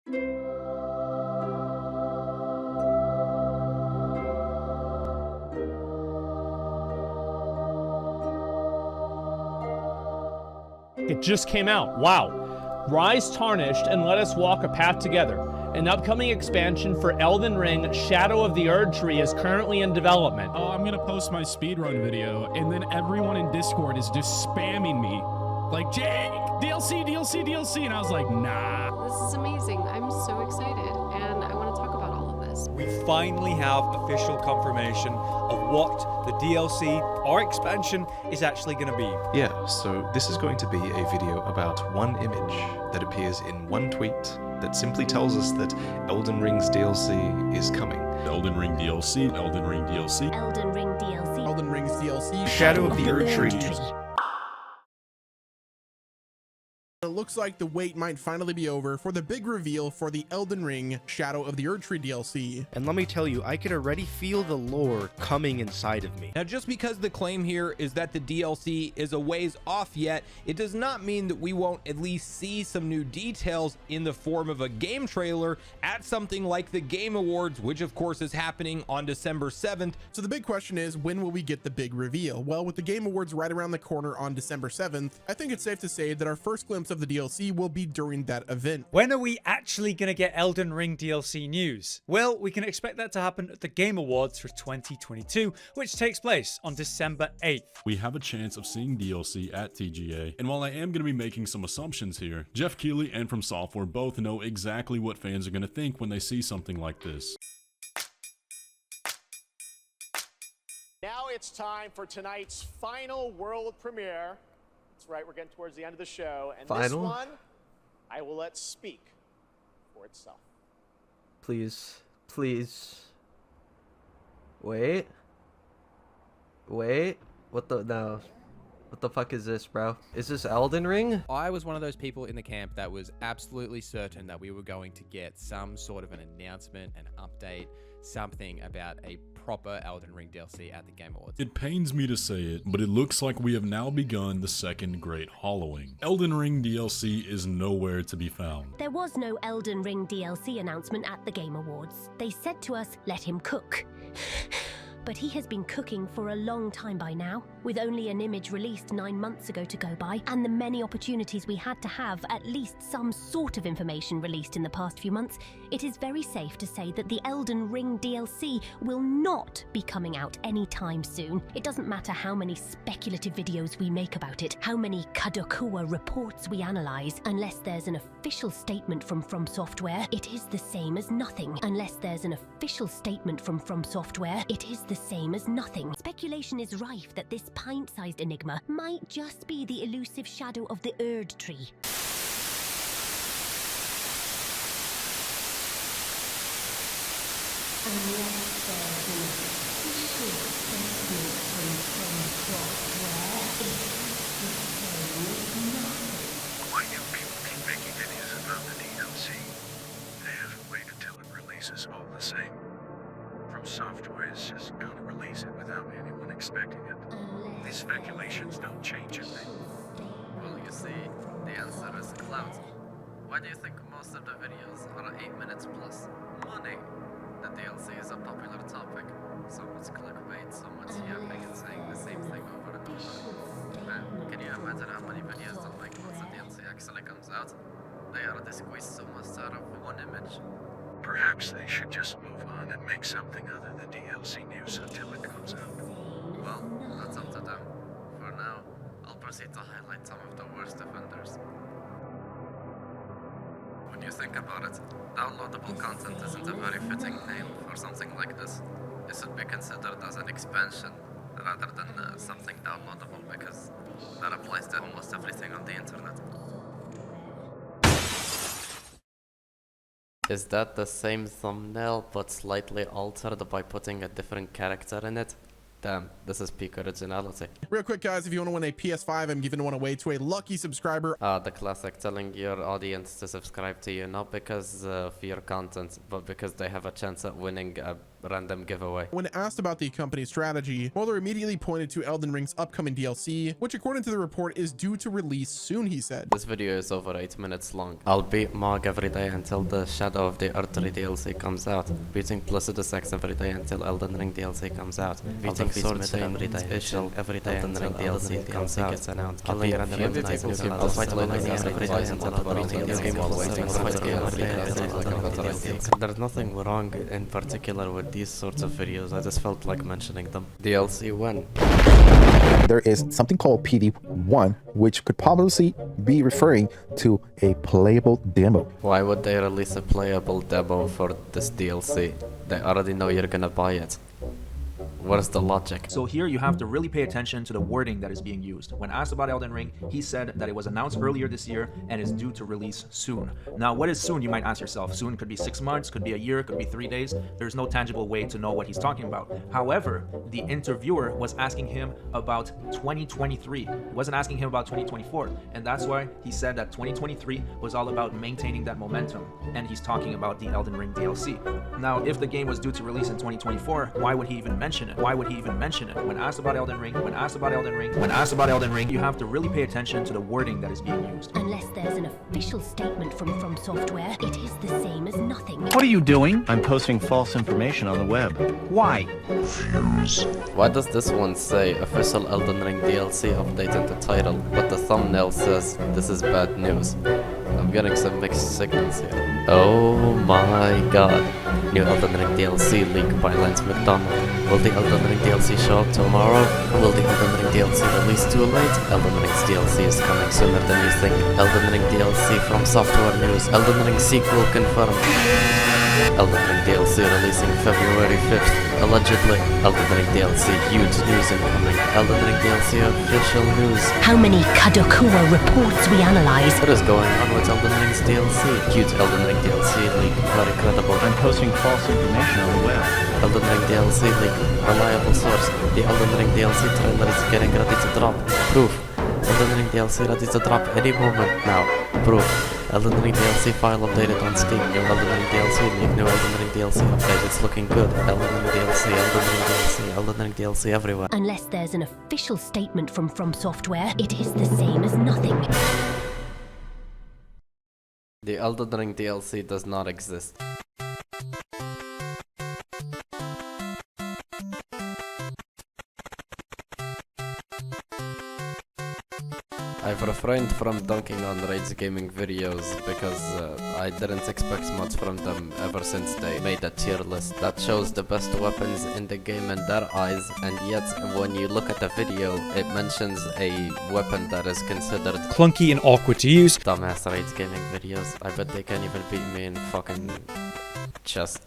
It just came out. Wow. Rise Tarnished and Let Us Walk a Path Together. An upcoming expansion for Elden Ring Shadow of the Erdtree is currently in development. Oh, I'm gonna post my speedrun video, and then everyone in Discord is just spamming me. Like, Jake, DLC, DLC, DLC. And I was like, nah. This is amazing. I'm so excited, and I want to talk about all of this. We finally have official confirmation of what the DLC or expansion is actually going to be. Yeah, so this is going to be a video about one image that appears in one tweet that simply tells us that Elden Ring's DLC is coming. Elden Ring DLC, Elden Ring DLC. Elden Ring DLC. Elden Ring's DLC. Shadow of the Erdtree. It looks like the wait might finally be over for the big reveal for the Elden Ring Shadow of the Erdtree DLC. And let me tell you, I could already feel the lore coming inside of me. Now, just because the claim here is that the DLC is a ways off yet, it does not mean that we won't at least see some new details in the form of a game trailer at something like the Game Awards, which of course is happening on December 7th. So the big question is, when will we get the big reveal? Well, with the Game Awards right around the corner on December 7th, I think it's safe to say that our first glimpse of the DLC will be during that event. When are we actually going to get Elden Ring DLC news? Well, we can expect that to happen at the Game Awards for 2022, which takes place on December 8th. We have a chance of seeing DLC at TGA, and while I am going to be making some assumptions here, Jeff Keighley and FromSoftWare both know exactly what fans are going to think when they see something like this. Now it's time for tonight's final world premiere. That's right, we're getting towards the end of the show. And this one, I will let speak for itself. Please, please. Wait. Wait. What the fuck is this, bro? Is this Elden Ring? I was one of those people in the camp that was absolutely certain that we were going to get some sort of an announcement, an update, something about a proper Elden Ring DLC at the Game Awards. It pains me to say it, but it looks like we have now begun the second great hollowing. Elden Ring DLC is nowhere to be found. There was no Elden Ring DLC announcement at the Game Awards. They said to us, let him cook. But he has been cooking for a long time by now, with only an image released 9 months ago to go by, and the many opportunities we had to have at least some sort of information released in the past few months. It is very safe to say that the Elden Ring DLC will not be coming out anytime soon. It doesn't matter how many speculative videos we make about it, how many Kadokawa reports we analyze, unless there's an official statement from FromSoftWare, it is the same as nothing. Unless there's an official statement from FromSoftWare, it is the same as nothing. Speculation is rife that this pint-sized enigma might just be the elusive shadow of the Erdtree. Unless there's an official statement from FromSoftWare, it is the same as nothing. Why do people keep making videos about the DLC? They have to wait until it releases all the same. FromSoftWare is just gonna release it without anyone expecting it. These speculations don't change a thing. Well, you see, the answer is clouds. Why do you think most of the videos are 8 minutes plus? Money. The DLC is a popular topic. So much clickbait, so much yapping and saying the same thing over and over. Man, can you imagine how many videos don't make once the DLC actually comes out? They are to squeeze so much out of one image. Perhaps they should just move on and make something other than DLC news until it comes out. Well, that's up to them. For now, I'll proceed to highlight some of the worst offenders. When you think about it, downloadable content isn't a very fitting name for something like this. It should be considered as an expansion rather than something downloadable, because that applies to almost everything on the internet. Is that the same thumbnail but slightly altered by putting a different character in it? Damn, this is peak originality. Real quick, guys, if you want to win a PS5, I'm giving one away to a lucky subscriber. The classic, telling your audience to subscribe to you, not because of your content, but because they have a chance at winning random giveaway. When asked about the company's strategy, Mueller immediately pointed to Elden Ring's upcoming DLC, which according to the report is due to release soon, he said. This video is over 8 minutes long. I'll beat Mog every day until the Shadow of the Earthtree DLC comes out. Beating Placidus X every day until Elden Ring DLC comes out. Beating Swordsmith every day until Elden Ring DLC comes out. Gets announced. Killing random enemies until I'll fight enemies every day until There's nothing wrong in particular with these sorts of videos. I just felt like mentioning them. DLC when? There is something called PD1, which could probably be referring to a playable demo. Why would they release a playable demo for this DLC? They already know you're gonna buy it. What is the logic? So here you have to really pay attention to the wording that is being used. When asked about Elden Ring, he said that it was announced earlier this year and is due to release soon. Now, what is soon, you might ask yourself? Soon could be 6 months, could be a year, could be 3 days. There's no tangible way to know what he's talking about. However, the interviewer was asking him about 2023. He wasn't asking him about 2024. And that's why he said that 2023 was all about maintaining that momentum. And he's talking about the Elden Ring DLC. Now, if the game was due to release in 2024, why would he even mention it? Why would he even mention it? When asked about Elden Ring, you have to really pay attention to the wording that is being used. Unless there's an official statement from FromSoftWare, it is the same as nothing. What are you doing? I'm posting false information on the web. Why? Why does this one say official Elden Ring DLC update in the title, but the thumbnail says this is bad news? I'm getting some mixed signals here. Oh my god. New Elden Ring DLC leak by Lance McDonald. Will the Elden Ring DLC show up tomorrow? Will the Elden Ring DLC release too late? Elden Ring's DLC is coming sooner than you think. Elden Ring DLC from Software News. Elden Ring sequel confirmed. Elden Ring DLC releasing February 5th. Allegedly. Elden Ring DLC huge news incoming. Elden Ring DLC official news. How many Kadokura reports we analyze? What is going on with Elden Ring's DLC? Huge Elden Ring DLC leak. Very credible. I'm posting false information on the web. Elden Ring DLC leak. Reliable source. The Elden Ring DLC trailer is getting ready to drop. Proof. Elden Ring DLC ready to drop any moment now. Proof. Elden Ring DLC file updated on Steam. New Elden Ring DLC leak. New Elden Ring DLC update. It's looking good. Elden Ring DLC. Elden Ring DLC. Elden Ring DLC everywhere. Unless there's an official statement from FromSoftWare, it is the same as nothing. The Elden Ring DLC does not exist. I've refrained from dunking on Rage Gaming videos because I didn't expect much from them ever since they made a tier list that shows the best weapons in the game in their eyes, and yet when you look at the video it mentions a weapon that is considered clunky and awkward to use. Dumbass Rage Gaming videos. I bet they can't even beat me in fucking chess.